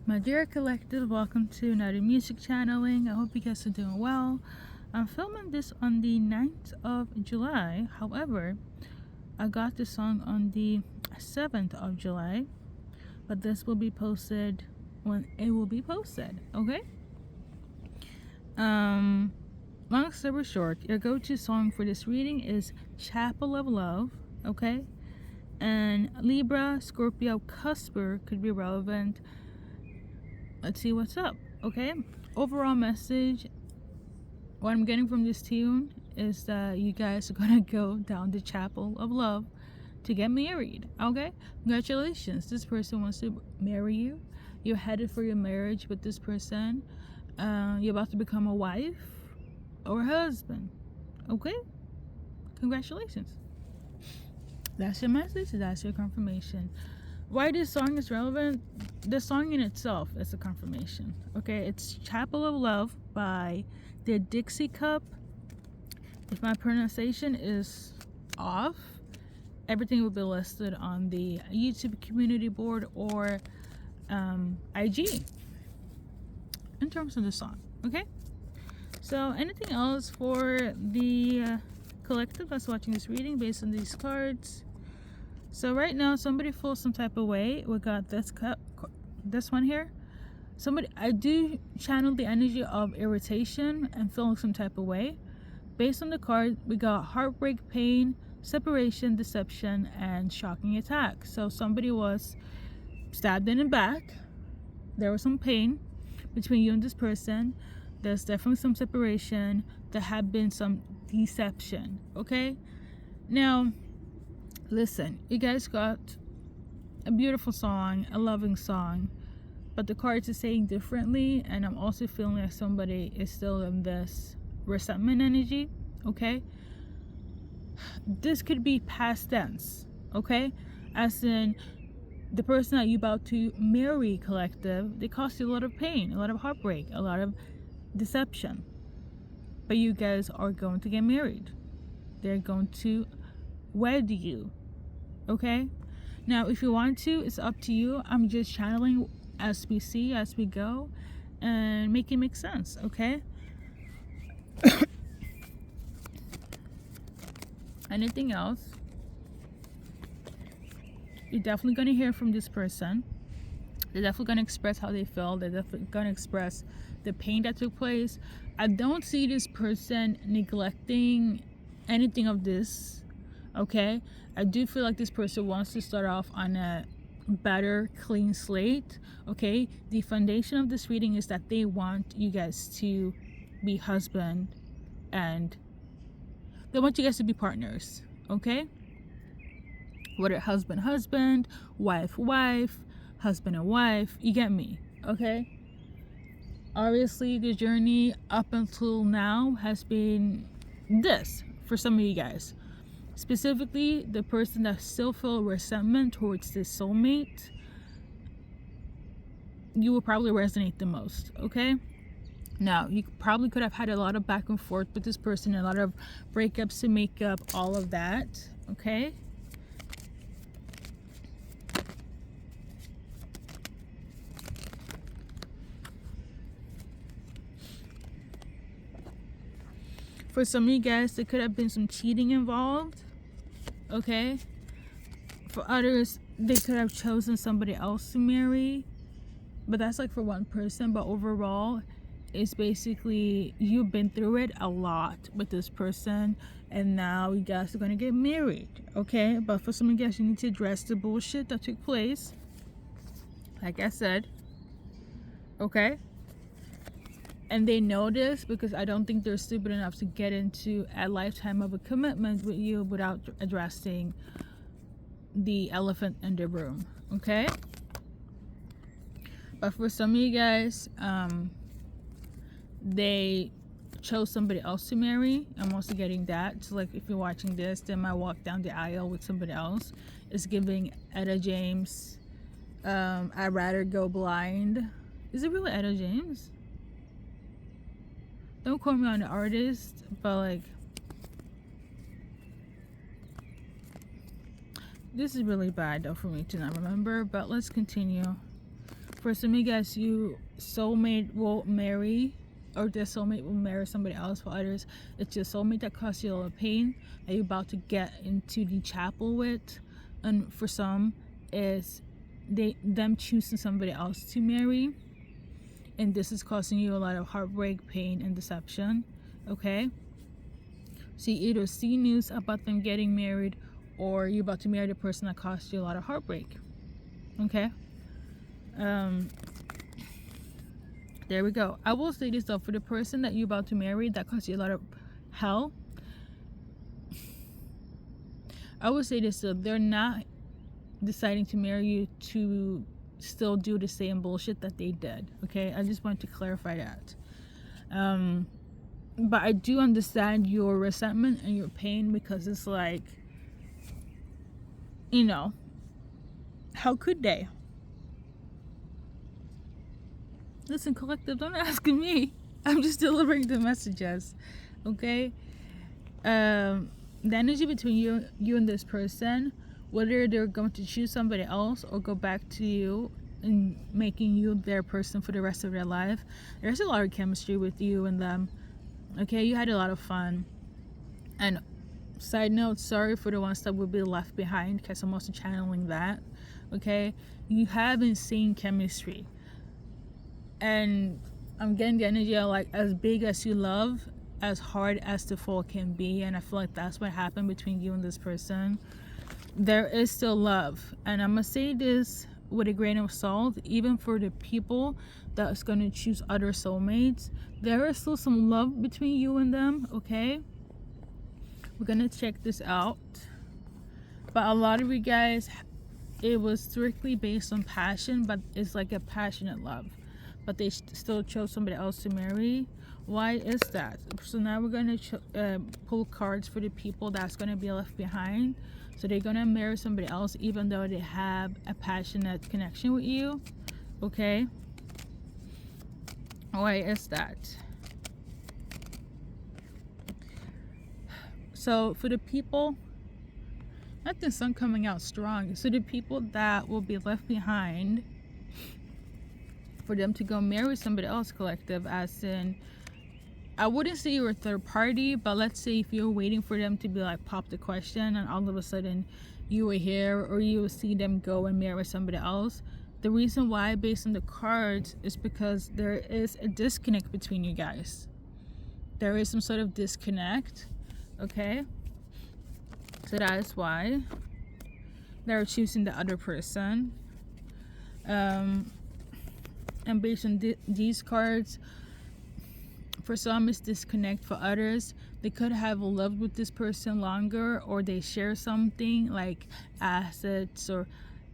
My dear collective, welcome to another music channeling. I hope you guys are doing well. I'm filming this on the 9th of July. However, I got the song on the 7th of July, but this will be posted when it will be posted, okay? Long story short, your go-to song for this reading is Chapel of Love, okay? And Libra, Scorpio, Cusper could be relevant. Let's see what's up, okay? Overall message, what I'm getting from this tune is that you guys are gonna go down the Chapel of Love to get married, okay? Congratulations, this person wants to marry you. You're headed for your marriage with this person. You're about to become a wife or a husband, okay? Congratulations. That's your message, that's your confirmation. Why this song is relevant? The song in itself is a confirmation, okay? It's Chapel of Love by the Dixie Cup. If my pronunciation is off, everything will be listed on the YouTube community board or IG in terms of the song, okay? So anything else for the collective that's watching this reading based on these cards? So right now, somebody feels some type of way. We got this cup, this one here. I do channel the energy of irritation and feeling some type of way. Based on the card, we got heartbreak, pain, separation, deception, and shocking attack. So somebody was stabbed in the back. There was some pain between you and this person. There's definitely some separation. There had been some deception, okay? Now, listen, you guys got a beautiful song, a loving song, but the cards are saying differently, and I'm also feeling like somebody is still in this resentment energy, okay? This could be past tense, okay? As in, the person that you're about to marry, collective, they cost you a lot of pain, a lot of heartbreak, a lot of deception, but you guys are going to get married. They're going to wed you, okay? Now if you want to, it's up to you. I'm just channeling as we see, as we go, and make it make sense, okay? Anything else? You're definitely going to hear from this person. They're definitely going to express how they feel. They're definitely going to express the pain that took place. I don't see this person neglecting anything of this, okay? I do feel like this person wants to start off on a better, clean slate, okay? The foundation of this reading is that they want you guys to be husband and they want you guys to be partners, okay? Whether husband, wife, husband and wife, you get me, okay? Obviously, the journey up until now has been this for some of you guys. Specifically, the person that still feel resentment towards this soulmate, you will probably resonate the most, okay? Now, you probably could have had a lot of back and forth with this person, a lot of breakups to make up all of that, okay? For some of you guys, there could have been some cheating involved, okay? For others, they could have chosen somebody else to marry, but that's like for one person. But overall, it's basically you've been through it a lot with this person, and now you guys are gonna get married, okay? But for some of you guys, you need to address the bullshit that took place, like I said, okay? And they know this because I don't think they're stupid enough to get into a lifetime of a commitment with you without addressing the elephant in the room, okay? But for some of you guys, they chose somebody else to marry. I'm also getting that. So like if you're watching this, they might walk down the aisle with somebody else. It's giving Etta James, I'd rather go blind. Is it really Etta James? Don't quote me on the artist, but like, this is really bad though for me to not remember, but let's continue. For some of you guys, you soulmate will marry, or their soulmate will marry somebody else. For others, it's your soulmate that caused you a lot of pain that you're about to get into the chapel with. And for some, is them choosing somebody else to marry, and this is causing you a lot of heartbreak, pain, and deception. Okay, so you either see news about them getting married, or you're about to marry the person that caused you a lot of heartbreak. Okay, there we go. I will say this though, for the person that you're about to marry that caused you a lot of hell, I would say this though, they're not deciding to marry you to still do the same bullshit that they did. Okay, I just want to clarify that. But I do understand your resentment and your pain, because it's like, you know, how could they? Listen, collective, don't ask me. I'm just delivering the messages. Okay, the energy between you and this person, whether they're going to choose somebody else or go back to you and making you their person for the rest of their life, there's a lot of chemistry with you and them. Okay, you had a lot of fun. And side note, sorry for the ones that will be left behind, because I'm also channeling that. Okay, you have insane chemistry, and I'm getting the energy of like, as big as you love, as hard as the fall can be. And I feel like that's what happened between you and this person. There is still love, and I'm gonna say this with a grain of salt, even for the people that's gonna choose other soulmates, there is still some love between you and them. Okay, we're gonna check this out. But a lot of you guys, it was strictly based on passion, but it's like a passionate love, but they still chose somebody else to marry. Why is that? So now we're gonna pull cards for the people that's gonna be left behind. So they're gonna marry somebody else even though they have a passionate connection with you. Okay, why is that? So for the people, not the sun coming out strong, so the people that will be left behind, for them to go marry somebody else, collective, as in, I wouldn't say you're a third party, but let's say if you're waiting for them to be like, pop the question, and all of a sudden you were here, or you will see them go and marry somebody else. The reason why, based on the cards, is because there is a disconnect between you guys. There is some sort of disconnect. Okay, so that is why they're choosing the other person. And based on these cards, for some it's disconnect. For others, they could have loved with this person longer, or they share something like assets, or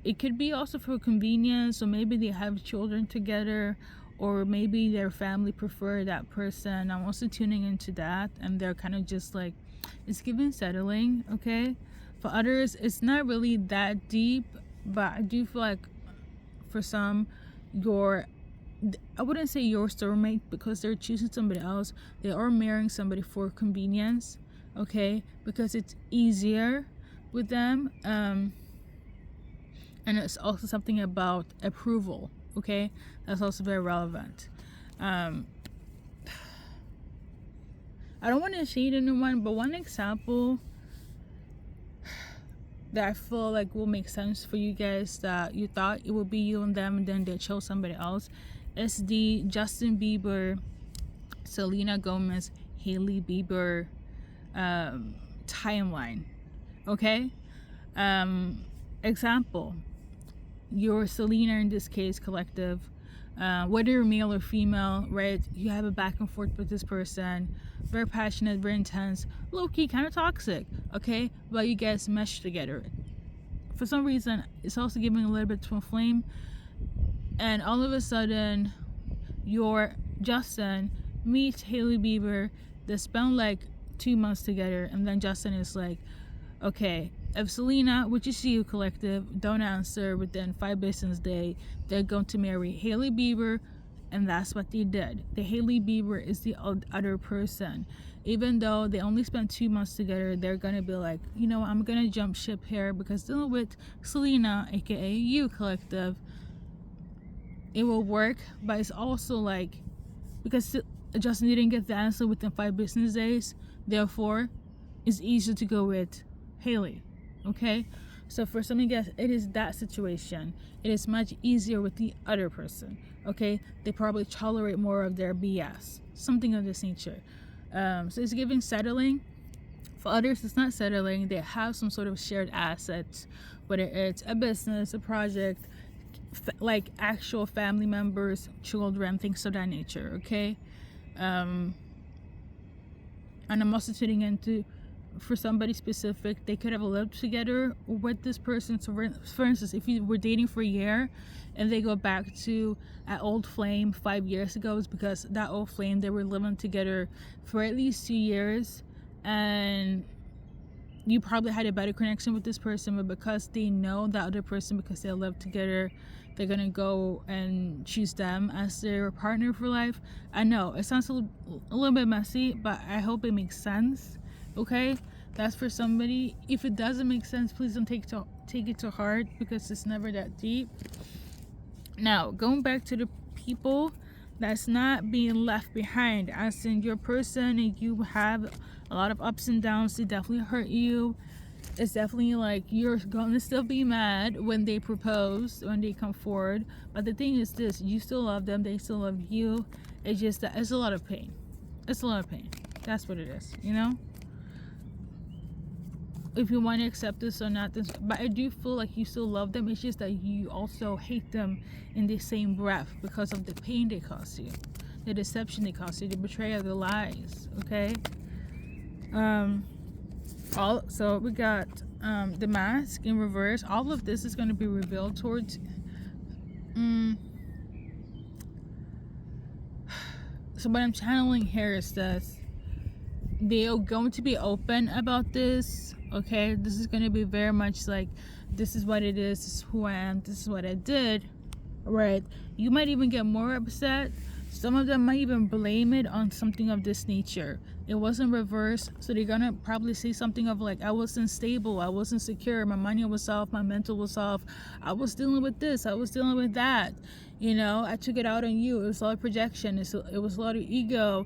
it could be also for convenience, or maybe they have children together, or maybe their family prefer that person. I'm also tuning into that, and they're kind of just like, it's giving settling. Okay, for others it's not really that deep, but I do feel like for some, I wouldn't say your soulmate, because they're choosing somebody else. They are marrying somebody for convenience. Okay, because it's easier with them. And it's also something about approval. Okay, that's also very relevant. I don't want to shade anyone, but one example that I feel like will make sense for you guys, that you thought it would be you and them, and then they chose somebody else, is the Justin Bieber, Selena Gomez, Hailey Bieber timeline. Okay, example, you're Selena in this case, collective, whether you're male or female, right? You have a back and forth with this person, very passionate, very intense, low-key, kind of toxic. Okay, but you guys mesh together. For some reason, it's also giving a little bit twin flame, and all of a sudden your Justin meets Hailey Bieber. They spend like 2 months together, and then Justin is like, okay, if Selena, which is you, collective, don't answer within 5 business days, they're going to marry Hailey Bieber. And that's what they did. The Hailey Bieber is the other person. Even though they only spent 2 months together, they're gonna be like, you know, I'm gonna jump ship here, because dealing with Selena, aka you, collective, it will work. But it's also like, because Justin didn't get the answer within 5 business days, therefore it's easier to go with Haley. Okay, so for some of you guys, it is that situation. It is much easier with the other person. Okay, they probably tolerate more of their BS, something of this nature. So it's giving settling. For others, it's not settling. They have some sort of shared assets, whether it's a business, a project, like actual family members, children, things of that nature. Okay, and I'm also tuning into, for somebody specific, they could have lived together with this person. So for instance, if you were dating for a year and they go back to an old flame 5 years ago, it's because that old flame, they were living together for at least 2 years, and you probably had a better connection with this person, but because they know that other person, because they live together, they're gonna go and choose them as their partner for life. I know it sounds a little bit messy, but I hope it makes sense. Okay, that's for somebody. If it doesn't make sense, please don't take it to heart, because it's never that deep. Now, going back to the people that's not being left behind, as in your person, and you have a lot of ups and downs. They definitely hurt you. It's definitely like you're going to still be mad when they propose, when they come forward. But the thing is this, you still love them, they still love you. It's just that it's a lot of pain. It's a lot of pain. That's what it is, you know? If you want to accept this or not, this, but I do feel like you still love them. It's just that you also hate them in the same breath because of the pain they cause you, the deception they cause you, the betrayal, the lies. Okay. So we got the mask in reverse. All of this is going to be revealed towards. So what I'm channeling here is this: they are going to be open about this. Okay, this is going to be very much like, this is what it is, this is who I am, this is what I did, right? You might even get more upset. Some of them might even blame it on something of this nature. It wasn't reversed, so they're gonna probably say something of like, I wasn't stable, I wasn't secure, my money was off, my mental was off, I was dealing with this, I was dealing with that, you know, I took it out on you. It was a lot of projection, it was a lot of ego.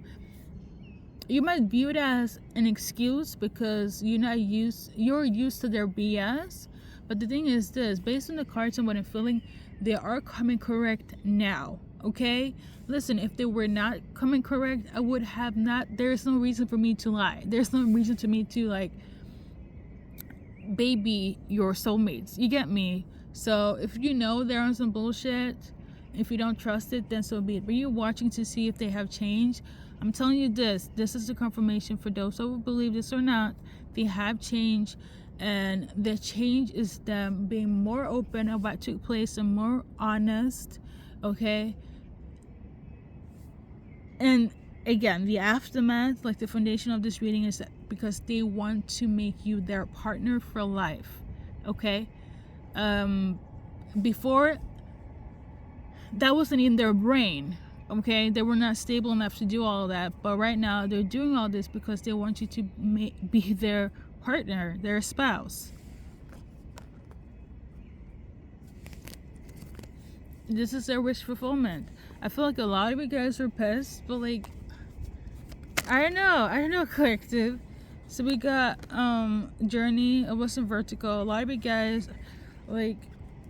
You might view it as an excuse because you're used to their BS. But the thing is this, based on the cards and what I'm feeling, they are coming correct now. Okay, listen, if they were not coming correct, I would have not, there's no reason for me to lie. There's no reason to me to like baby your soulmates. You get me? So if you know they're on some bullshit, if you don't trust it, then so be it. But you're watching to see if they have changed. I'm telling you this is the confirmation for those who believe this or not. They have changed, and the change is them being more open about what took place and more honest. Okay, and again, the aftermath, like the foundation of this reading, is that because they want to make you their partner for life. Okay, before that wasn't in their brain. Okay, they were not stable enough to do all of that, but right now they're doing all this because they want you to be their partner, their spouse. This is their wish fulfillment. I feel like a lot of you guys are pissed, but like, I don't know, collective. So we got Journey. It wasn't vertical. A lot of you guys, like,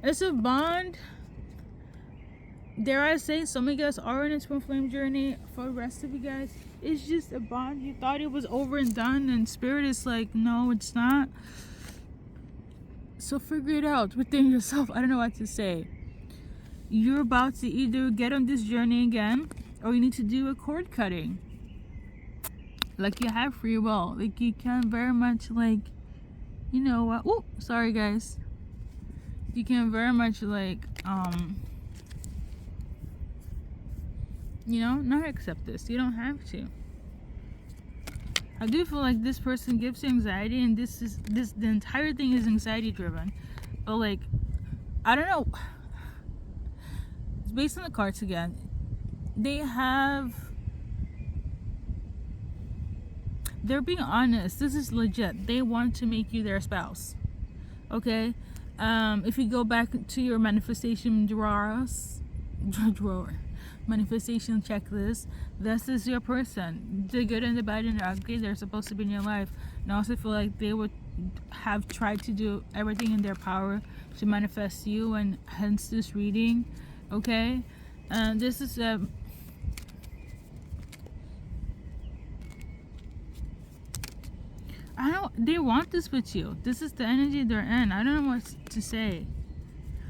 it's a bond. Dare I say, some of you guys are in a twin flame journey. For the rest of you guys, it's just a bond. You thought it was over and done, and spirit is like, no, it's not. So figure it out within yourself. I don't know what to say. You're about to either get on this journey again, or you need to do a cord cutting. Like, you have free will. Like, you can very much, like, you know what? Oh, sorry guys. You can very much, like, you know, not accept this. You don't have to. I do feel like this person gives you anxiety, and the entire thing is anxiety driven. But like, I don't know. It's based on the cards again. They're being honest. This is legit. They want to make you their spouse. Okay? If you go back to your manifestation drawers, drawer. Manifestation checklist. This is your person. The good and the bad and the ugly, they're supposed to be in your life. And I also feel like they would have tried to do everything in their power to manifest you, and hence this reading. Okay, and this is they want this with you. This is the energy they're in. I don't know what to say.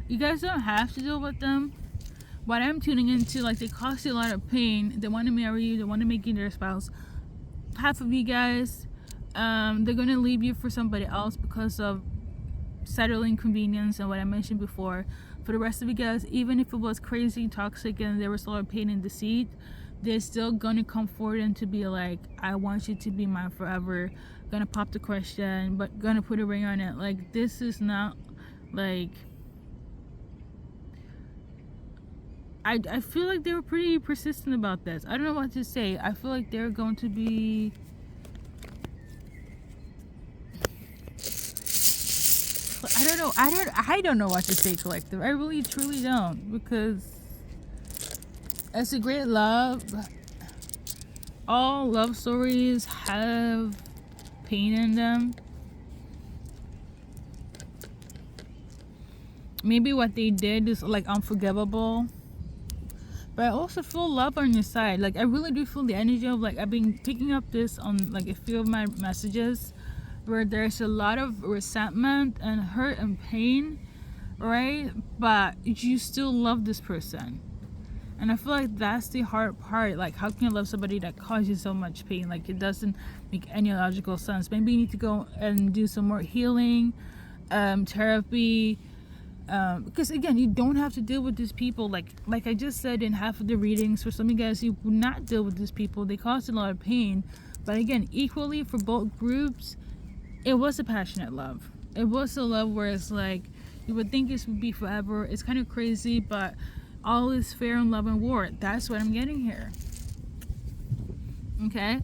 You guys don't have to deal with them. What I'm tuning into, like, they cause you a lot of pain. They want to marry you. They want to make you their spouse. Half of you guys, they're going to leave you for somebody else because of settling convenience and what I mentioned before. For the rest of you guys, even if it was crazy, toxic, and there was a lot of pain and deceit, they're still going to come forward and to be like, I want you to be mine forever. Gonna pop the question, but gonna put a ring on it. Like, this is not like... I feel like they were pretty persistent about this. I don't know what to say. I feel like they're going to be... I don't know. I don't know what to say, collective. I really truly don't, because it's a great love. All love stories have pain in them. Maybe what they did is like unforgivable. But I also feel love on your side. Like, I really do feel the energy of, like, I've been picking up this on, like, a few of my messages where there's a lot of resentment and hurt and pain, right? But you still love this person. And I feel like that's the hard part. Like, how can you love somebody that causes you so much pain? Like, it doesn't make any logical sense. Maybe you need to go and do some more healing, therapy, because again, you don't have to deal with these people. Like I just said in half of the readings, for some of you guys, you would not deal with these people. They cause a lot of pain. But again, equally for both groups, it was a passionate love. It was a love where it's like, you would think this would be forever. It's kind of crazy, but all is fair in love and war. That's what I'm getting here. Okay,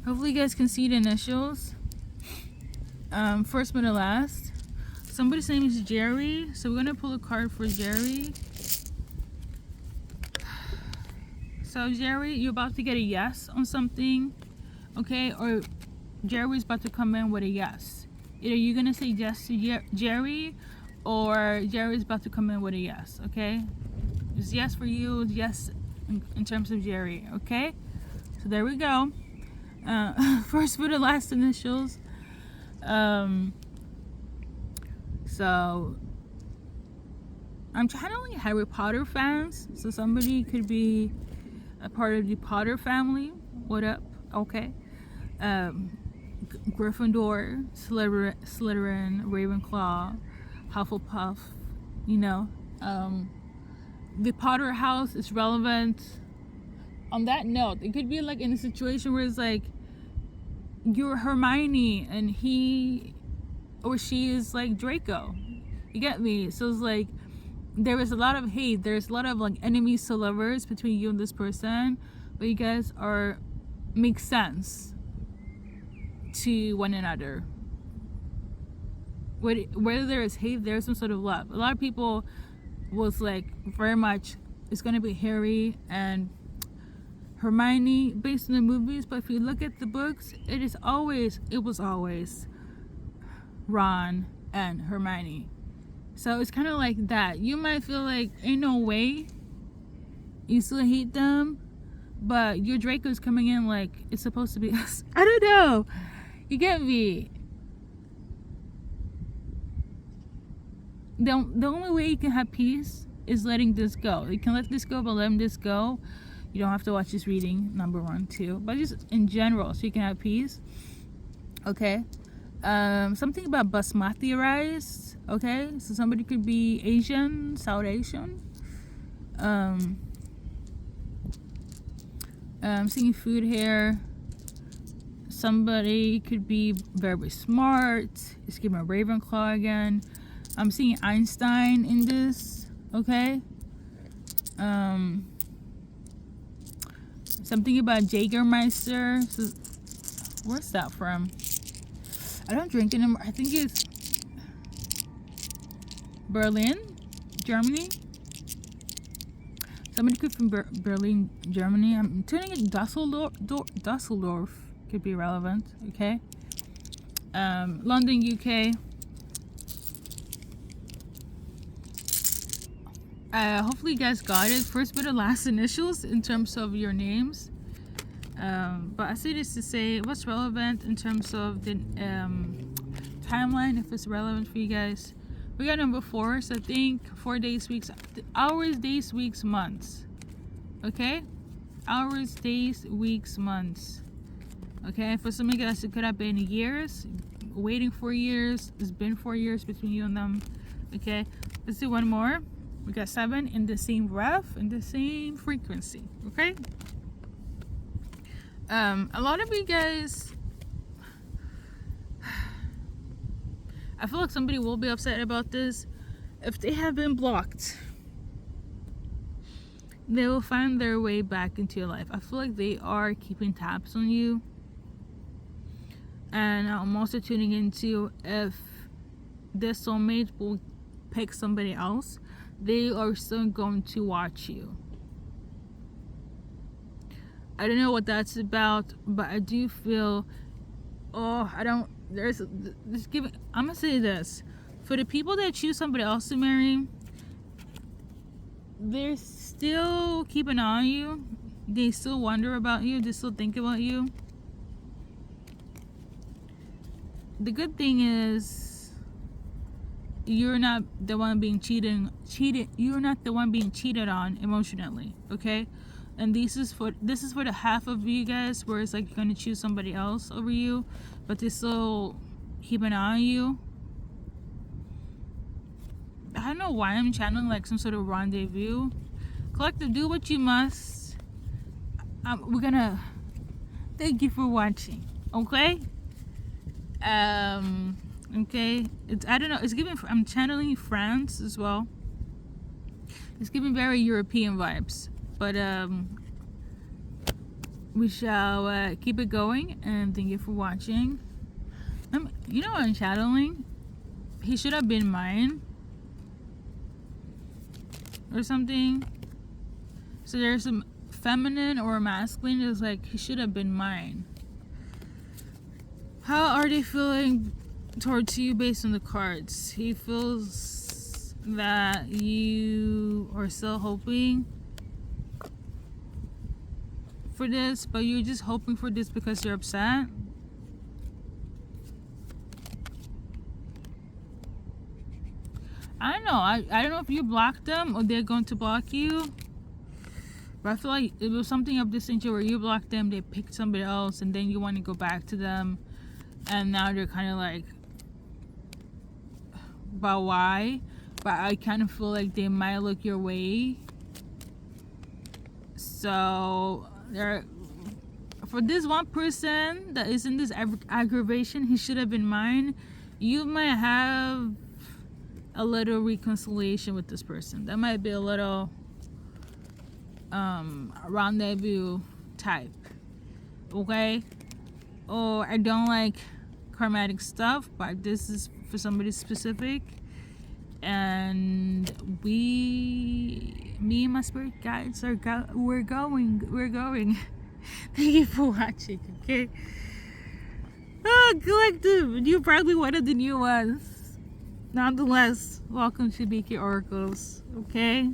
hopefully you guys can see the initials. First, middle, last. Somebody's name is Jerry, so we're gonna pull a card for Jerry. So Jerry, you're about to get a yes on something, okay? Or Jerry's about to come in with a yes. Either you're gonna say yes to Jerry, or Jerry's about to come in with a yes, okay? It's yes for you, it's yes in terms of Jerry, okay? So there we go. First for the last initials. So I'm channeling Harry Potter fans. So somebody could be a part of the Potter family. What up? Okay. Gryffindor, Slytherin, Ravenclaw, Hufflepuff. You know, the Potter house is relevant. On that note, it could be like in a situation where it's like you're Hermione and he or she is like Draco. You get me? So it's like there is a lot of hate. There's a lot of like enemies to lovers between you and this person, but you guys are make sense to one another. Whether there is hate, there's some sort of love. A lot of people was like very much it's gonna be Harry and Hermione based on the movies, but if you look at the books, it was always Ron and Hermione. So it's kind of like that. You might feel like ain't no way you still hate them, but your Draco's coming in like it's supposed to be us. I don't know. You get me? The only way you can have peace is letting this go. You can let this go, but letting this go. You don't have to watch this reading, number 1, 2, but just in general, so you can have peace. Okay. Something about basmati rice. Okay, so somebody could be Asian, South Asian. Seeing food here. Somebody could be very smart. It's giving a Ravenclaw again. I'm seeing Einstein in this. Okay. Something about Jägermeister. So, where's that from? I don't drink anymore. I think it's Berlin, Germany. Somebody could from Berlin, Germany. I'm tuning in Dusseldorf could be relevant. Okay. London, UK. Hopefully you guys got it. First but the last initials in terms of your names. But I say this to say what's relevant in terms of the timeline, if it's relevant for you guys. We got number 4, so think 4 days, weeks, hours, days, weeks, months. Okay? Hours, days, weeks, months. Okay? For some of you guys, it could have been years, waiting 4 years. It's been 4 years between you and them. Okay? Let's do one more. We got 7 in the same breath, in the same frequency. Okay? A lot of you guys, I feel like somebody will be upset about this. If they have been blocked, they will find their way back into your life. I feel like they are keeping tabs on you. And I'm also tuning into if their soulmate will pick somebody else, they are still going to watch you. I don't know what that's about, but I do feel, I'm gonna say this. For the people that choose somebody else to marry, they're still keep an eye on you. They still wonder about you. They still think about you. The good thing is, you're not the one being cheated. You're not the one being cheated on emotionally. Okay. And this is for the half of you guys where it's like you're gonna choose somebody else over you, but they still keep an eye on you. I don't know why I'm channeling like some sort of rendezvous. Collective, do what you must. We're gonna thank you for watching. Okay. Okay. I don't know. It's giving. I'm channeling France as well. It's giving very European vibes. But we shall keep it going, and thank you for watching. You know what I'm channeling? He should have been mine, or something. So there's some feminine or masculine. It's like he should have been mine. How are they feeling towards you based on the cards? He feels that you are still hoping for this, but you're just hoping for this because you're upset. I don't know. I don't know if you blocked them or they're going to block you. But I feel like it was something of this nature where you blocked them, they picked somebody else, and then you want to go back to them, and now they're kind of like, but why? But I kind of feel like they might look your way. So for this one person that is in this aggravation, he should have been mine. You might have a little reconciliation with this person. That might be a little rendezvous type. Okay? Or I don't like karmatic stuff, but this is for somebody specific. And me and my spirit guides we're going. Thank you for watching. Okay. Collective, you're probably one of the new ones. Nonetheless, welcome to BK Oracles. Okay.